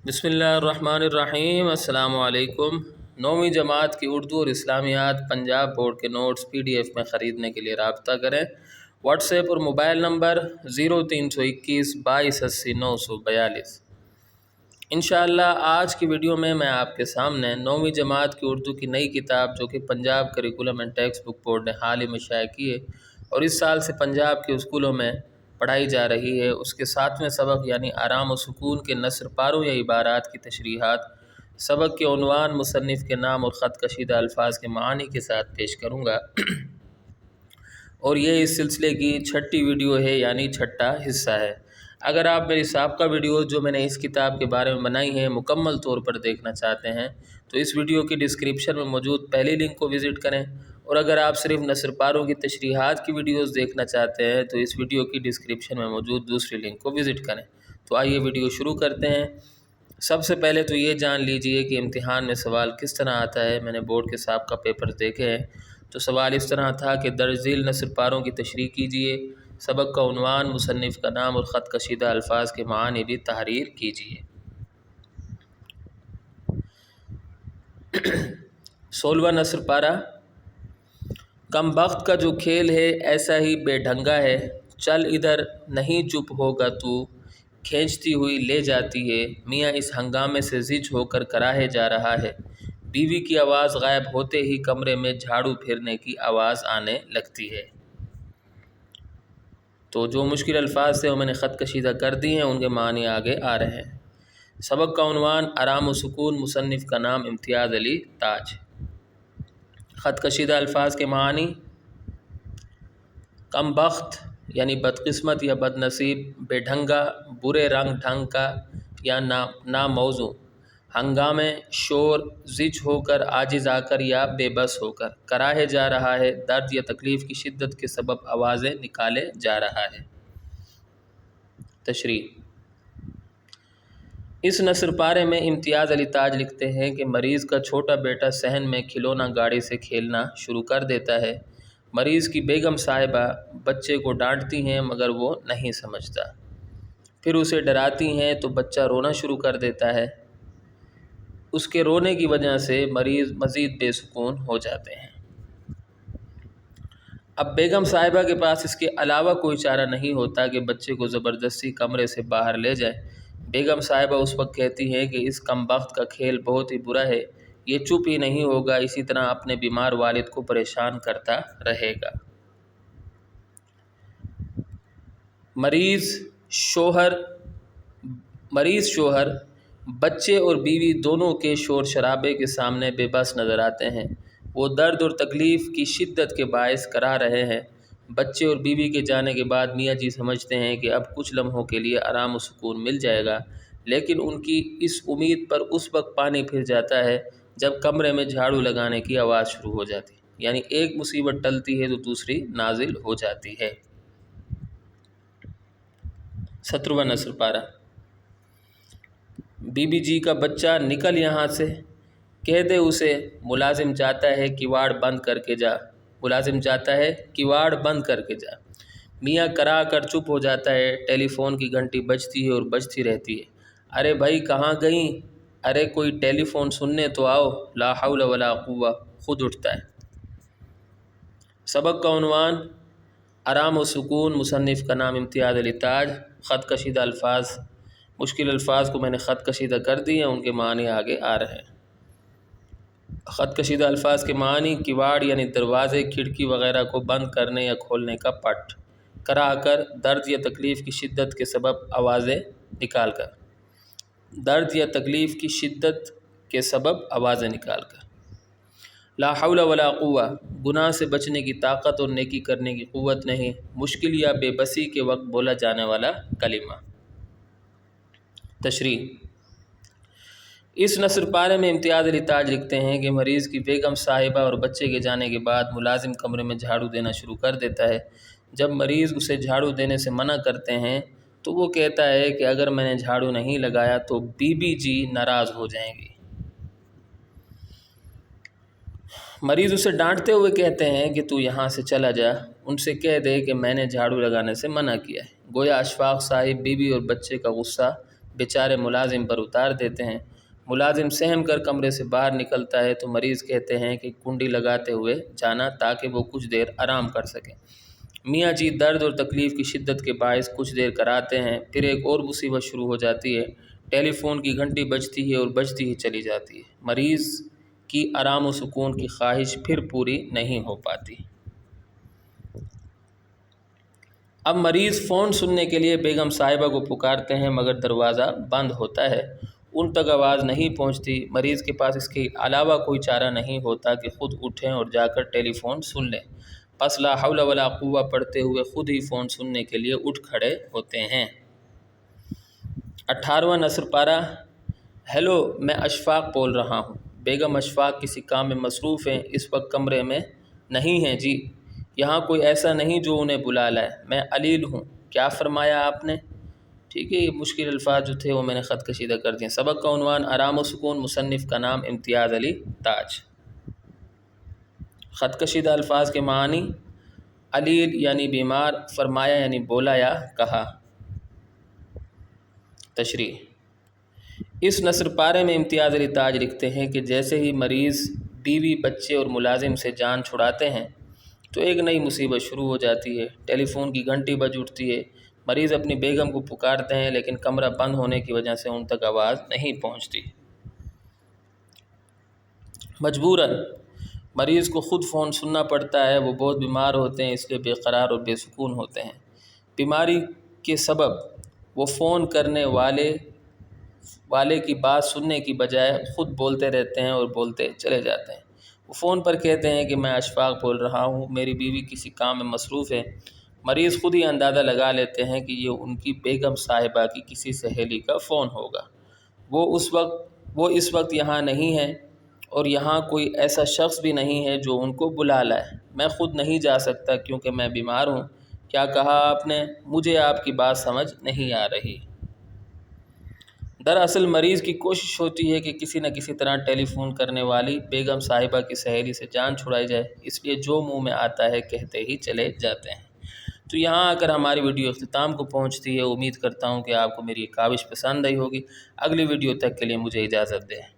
بسم اللہ الرحمن الرحیم۔ السلام علیکم۔ 9ویں جماعت کی اردو اور اسلامیات پنجاب بورڈ کے نوٹس PDF میں خریدنے کے لیے رابطہ کریں۔ واٹس ایپ اور موبائل نمبر 0321 2280 942۔ انشاءاللہ آج کی ویڈیو میں آپ کے سامنے 9ویں جماعت کی اردو کی نئی کتاب جو کہ Punjab curriculum and text book board نے حال ہی میں شائع کی ہے اور اس سال سے پنجاب کے اسکولوں میں پڑھائی جا رہی ہے، اس کے 7ویں سبق یعنی آرام و سکون کے نثر پاروں یا عبارات کی تشریحات، سبق کے عنوان، مصنف کے نام اور خط کشیدہ الفاظ کے معانی کے ساتھ پیش کروں گا اور یہ اس سلسلے کی 6ٹھی ویڈیو ہے یعنی 6ٹھا حصہ ہے۔ اگر آپ میری سابقہ ویڈیوز جو میں نے اس کتاب کے بارے میں بنائی ہیں مکمل طور پر دیکھنا چاہتے ہیں تو اس ویڈیو کی ڈسکرپشن میں موجود پہلی لنک کو وزٹ کریں، اور اگر آپ صرف نثر پاروں کی تشریحات کی ویڈیوز دیکھنا چاہتے ہیں تو اس ویڈیو کی ڈسکرپشن میں موجود دوسری لنک کو وزٹ کریں۔ تو آئیے ویڈیو شروع کرتے ہیں۔ سب سے پہلے تو یہ جان لیجئے کہ امتحان میں سوال کس طرح آتا ہے۔ میں نے بورڈ کے سابقہ پیپر دیکھے ہیں تو سوال اس طرح تھا کہ درج ذیل نثر پاروں کی تشریح کیجئے، سبق کا عنوان، مصنف کا نام اور خط کشیدہ الفاظ کے معانی بھی تحریر کیجئے۔ 16واں نثر پارہ۔ کم بخت کا جو کھیل ہے ایسا ہی بے ڈھنگا ہے، چل ادھر نہیں چپ ہوگا تو، کھینچتی ہوئی لے جاتی ہے، میاں اس ہنگامے سے زج ہو کر کراہے جا رہا ہے، بیوی کی آواز غائب ہوتے ہی کمرے میں جھاڑو پھرنے کی آواز آنے لگتی ہے۔ تو جو مشکل الفاظ تھے وہ میں نے خط کشیدہ کر دی ہیں، ان کے معنی آگے آ رہے ہیں۔ سبق کا عنوان آرام و سکون، مصنف کا نام امتیاز علی تاج۔ خط کشیدہ الفاظ کے معنی: کم بخت یعنی بدقسمت یا بد نصیب، بے ڈھنگا برے رنگ ڈھنگ کا یا ناموزوں، ہنگامے شور، زج ہو کر عاجز آ کر یا بے بس ہو کر، کراہے جا رہا ہے درد یا تکلیف کی شدت کے سبب آوازیں نکالے جا رہا ہے۔ تشریح: اس نثر پارے میں امتیاز علی تاج لکھتے ہیں کہ مریض کا چھوٹا بیٹا صحن میں کھلونا گاڑی سے کھیلنا شروع کر دیتا ہے۔ مریض کی بیگم صاحبہ بچے کو ڈانٹتی ہیں مگر وہ نہیں سمجھتا، پھر اسے ڈراتی ہیں تو بچہ رونا شروع کر دیتا ہے۔ اس کے رونے کی وجہ سے مریض مزید بے سکون ہو جاتے ہیں۔ اب بیگم صاحبہ کے پاس اس کے علاوہ کوئی چارہ نہیں ہوتا کہ بچے کو زبردستی کمرے سے باہر لے جائے۔ بیگم صاحبہ اس وقت کہتی ہیں کہ اس کم بخت کا کھیل بہت ہی برا ہے، یہ چپ ہی نہیں ہوگا، اسی طرح اپنے بیمار والد کو پریشان کرتا رہے گا۔ مریض شوہر بچے اور بیوی دونوں کے شور شرابے کے سامنے بے بس نظر آتے ہیں۔ وہ درد اور تکلیف کی شدت کے باعث کرا رہے ہیں۔ بچے اور بیوی کے جانے کے بعد میاں جی سمجھتے ہیں کہ اب کچھ لمحوں کے لیے آرام و سکون مل جائے گا، لیکن ان کی اس امید پر اس وقت پانی پھر جاتا ہے جب کمرے میں جھاڑو لگانے کی آواز شروع ہو جاتی ہے، یعنی ایک مصیبت ٹلتی ہے تو دوسری نازل ہو جاتی ہے۔ 17واں نثر پارہ۔ بی بی جی کا بچہ نکل یہاں سے، کہہ دے اسے ملازم جاتا ہے کواڑ بند کر کے جا، ملازم جاتا ہے کواڑ بند کر کے جا۔ میاں کرا کر چپ ہو جاتا ہے، ٹیلی فون کی گھنٹی بجتی ہے اور بجتی رہتی ہے۔ ارے بھائی کہاں گئیں، ارے کوئی ٹیلی فون سننے تو آؤ، لا حول ولا قوہ، خود اٹھتا ہے۔ سبق کا عنوان آرام و سکون، مصنف کا نام امتیاز علی تاج۔ خط کشیدہ الفاظ، مشکل الفاظ کو میں نے خط کشیدہ کر دی ہیں، ان کے معنی آگے آ رہے ہیں۔ خط کشیدہ الفاظ کے معنی: کواڑ یعنی دروازے، کھڑکی وغیرہ کو بند کرنے یا کھولنے کا پٹ، کرا کر درد یا تکلیف کی شدت کے سبب آوازیں نکال کر، درد یا تکلیف کی شدت کے سبب آوازیں نکال کر۔ لا حول ولا قوہ، گناہ سے بچنے کی طاقت اور نیکی کرنے کی قوت نہیں، مشکل یا بے بسی کے وقت بولا جانے والا کلمہ۔ تشریح: اس نثر پارے میں امتیاز علی تاج لکھتے ہیں کہ مریض کی بیگم صاحبہ اور بچے کے جانے کے بعد ملازم کمرے میں جھاڑو دینا شروع کر دیتا ہے۔ جب مریض اسے جھاڑو دینے سے منع کرتے ہیں تو وہ کہتا ہے کہ اگر میں نے جھاڑو نہیں لگایا تو بی بی جی ناراض ہو جائیں گی۔ مریض اسے ڈانٹتے ہوئے کہتے ہیں کہ تو یہاں سے چلا جا، ان سے کہہ دے کہ میں نے جھاڑو لگانے سے منع کیا ہے۔ گویا اشفاق صاحب بیوی اور بچے کا غصہ بیچارے ملازم پر اتار دیتے ہیں۔ ملازم سہم کر کمرے سے باہر نکلتا ہے تو مریض کہتے ہیں کہ کنڈی لگاتے ہوئے جانا تاکہ وہ کچھ دیر آرام کر سکیں۔ میاں جی درد اور تکلیف کی شدت کے باعث کچھ دیر کراتے ہیں، پھر ایک اور مصیبت شروع ہو جاتی ہے۔ ٹیلی فون کی گھنٹی بجتی ہے اور بجتی ہی چلی جاتی ہے۔ مریض کی آرام و سکون کی خواہش پھر پوری نہیں ہو پاتی۔ اب مریض فون سننے کے لیے بیگم صاحبہ کو پکارتے ہیں مگر دروازہ بند ہوتا ہے، ان تک آواز نہیں پہنچتی۔ مریض کے پاس اس کے علاوہ کوئی چارہ نہیں ہوتا کہ خود اٹھیں اور جا کر ٹیلی فون سن لیں، پس لا حول ولا قوہ پڑھتے ہوئے خود ہی فون سننے کے لیے اٹھ کھڑے ہوتے ہیں۔ 18واں نثر پارہ۔ ہیلو، میں اشفاق بول رہا ہوں۔ بیگم اشفاق کسی کام میں مصروف ہیں، اس وقت کمرے میں نہیں ہیں جی۔ یہاں کوئی ایسا نہیں جو انہیں بلا لائے۔ میں علیل ہوں۔ کیا فرمایا آپ نے؟ ٹھیک ہے، یہ مشکل الفاظ جو تھے وہ میں نے خط کشیدہ کر دیے۔ سبق کا عنوان آرام و سکون، مصنف کا نام امتیاز علی تاج۔ خط کشیدہ الفاظ کے معنی: علیل یعنی بیمار، فرمایا یعنی بولا یا کہا۔ تشریح: اس نثر پارے میں امتیاز علی تاج لکھتے ہیں کہ جیسے ہی مریض بیوی، بچے اور ملازم سے جان چھڑاتے ہیں تو ایک نئی مصیبت شروع ہو جاتی ہے۔ ٹیلی فون کی گھنٹی بج اٹھتی ہے، مریض اپنی بیگم کو پکارتے ہیں لیکن کمرہ بند ہونے کی وجہ سے ان تک آواز نہیں پہنچتی۔ مجبوراً مریض کو خود فون سننا پڑتا ہے۔ وہ بہت بیمار ہوتے ہیں، اس لیے بے قرار اور بے سکون ہوتے ہیں۔ بیماری کے سبب وہ فون کرنے والے کی بات سننے کی بجائے خود بولتے رہتے ہیں اور بولتے چلے جاتے ہیں۔ وہ فون پر کہتے ہیں کہ میں اشفاق بول رہا ہوں، میری بیوی کسی کام میں مصروف ہے۔ مریض خود ہی اندازہ لگا لیتے ہیں کہ یہ ان کی بیگم صاحبہ کی کسی سہیلی کا فون ہوگا۔ وہ اس وقت یہاں نہیں ہے اور یہاں کوئی ایسا شخص بھی نہیں ہے جو ان کو بلا لائے۔ میں خود نہیں جا سکتا کیونکہ میں بیمار ہوں۔ کیا کہا آپ نے؟ مجھے آپ کی بات سمجھ نہیں آ رہی۔ دراصل مریض کی کوشش ہوتی ہے کہ کسی نہ کسی طرح ٹیلی فون کرنے والی بیگم صاحبہ کی سہیلی سے جان چھڑائی جائے، اس لیے جو منہ میں آتا ہے کہتے ہی چلے جاتے ہیں۔ تو یہاں آ کر ہماری ویڈیو اختتام کو پہنچتی ہے۔ امید کرتا ہوں کہ آپ کو میری یہ کاوش پسند آئی ہوگی۔ اگلی ویڈیو تک کے لیے مجھے اجازت دیں۔